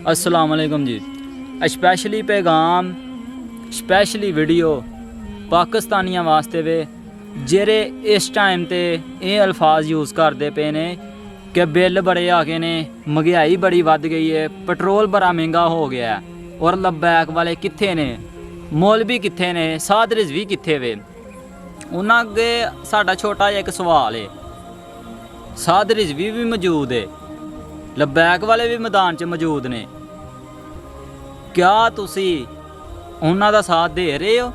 अस्सलाम वालेकुम जी। स्पैशली पैगाम स्पैशली वीडियो पाकिस्तानियों वास्ते वे जेरे इस टाइम ते ये अल्फाज यूज़ करते पे ने कि बिल बड़े आ गए ने, महंगाई बड़ी वध गई है, पेट्रोल बड़ा महंगा हो गया है और लबैक वाले कित्थे ने, मौलवी कित्थे ने, साद रिजवी कित्थे वे। उन्हां अगे साडा छोटा जिहा एक सवाल है। साद रिजवी भी मौजूद है, लबैक वाले भी मैदान च मौजूद ने, क्या तुसी उन्हां दा साथ दे रहे हो?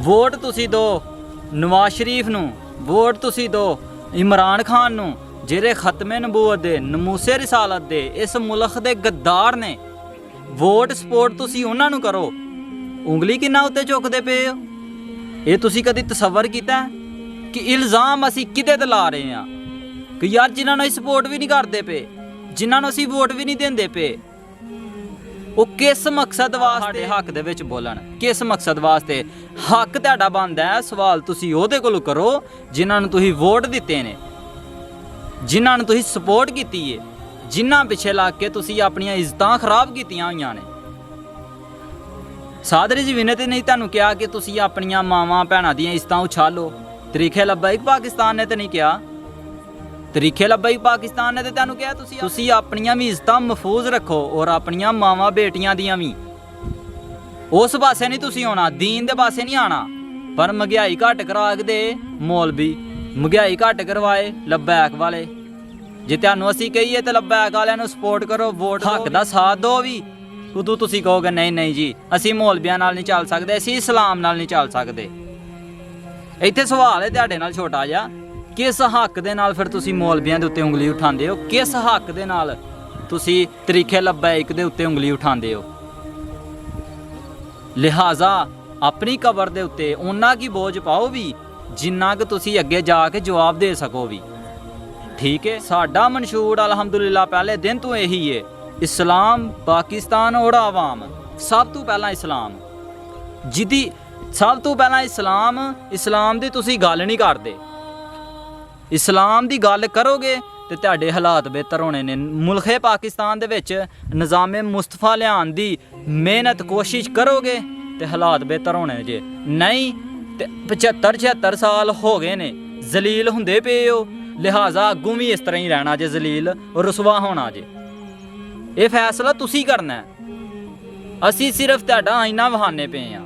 वोट तुसी दो नवाज शरीफ नूं, वोट तुसी दो इमरान खान नूं जेरे खत्मे नबूवत दे, नमूसे रिसालत दे, इस मुल्क दे गद्दार ने। वोट सपोर्ट तुसी उन्हां नूं करो। उंगली किन्ना उत्ते चुकदे पे हो? ये तुसी कदी तसव्वुर कीता कि इल्ज़ाम असी किदे ते ला रहे हैं कि यार जिन्हां नूं सपोर्ट भी नहीं करते पे, जिन्हां नूं असी वोट भी नहीं देंदे पे, वो किस मकसद वास्ते हक दे विच बोलन? किस मकसद वास्ते? हक तुहाडा बनदा है, सवाल तुसी ओहदे कोलों करो जिन्हां नूं तुसीं वोट दित्ते ने, जिन्हां नूं तुसीं सपोर्ट कीती है, जिन्हां पिछे लग के तुसीं अपनियां इज्जतां खराब कीतियां होईयां ने। साद रिजवी ने ते नहीं तुहानूं कहा कि तुसीं अपनियां मावां भैणां दियां इज्जतां उछालो। तरीके लब्बैक पाकिस्तान ने तो नहीं कहा। तरीके लब्बैक पाकिस्तान ने तो तुहानूं कहा तुसीं अपनियां भी इज्जतां महफूज रखो और अपनियां मावां बेटियां दियां भी। उस पासे नहीं तुसीं आना, दीन दे पासे नहीं आना। पर महंगाई घट करा दे मौलवी, महंगाई घट करवाए लब्बैक वाले। जे तुहानूं असीं कहीए तो लब्बैक वालिਆਂ ਨੂੰ सपोर्ट करो, वोट हक ਦਾ साथ दो भी, उदों तुसीं कहोगे नहीं नहीं जी असीं मौलवियां नाल नहीं चल सकदे, असीं इस्लाम नाल नहीं चल सकदे। इत्थे सवाल है तुहाडे नाल छोटा जिहा, किस हक दे नाल फिर तुसीं मौलवियां दे उत्ते उंगली उठांदे हो? किस हक दे नाल तुसीं तरीके लब्बैक दे उत्ते उंगली उठांदे हो? लिहाजा अपनी कबर दे उत्ते उन्ना की बोझ पाओ भी जिन्ना कि तुसीं अगे जाके जवाब दे सको भी। ठीक है, साडा मंशूर अलहमदुलिल्लाह पहले दिन तो यही है, इस्लाम पाकिस्तान और आवाम। सब तो पहला इस्लाम, जिदी सब तो पहला इस्लाम, इस्लाम दी तुसीं गल नहीं करदे। इस्लाम दी गल करोगे तो तुहाडे हालात बेहतर होने ने। मुल्खे पाकिस्तान दे विच निज़ामे मुस्तफा लियान दी मेहनत कोशिश करोगे तो हालात बेहतर होने जे। नहीं तो 75-76 साल हो गए ने जलील हुंदे पे हो, लिहाजा अगों भी इस तरह ही रहना जे, जलील और रुसवा होना जे। ये फैसला तुसीं करना है, असीं सिर्फ तुहाडा आईना वहाने पे हैं।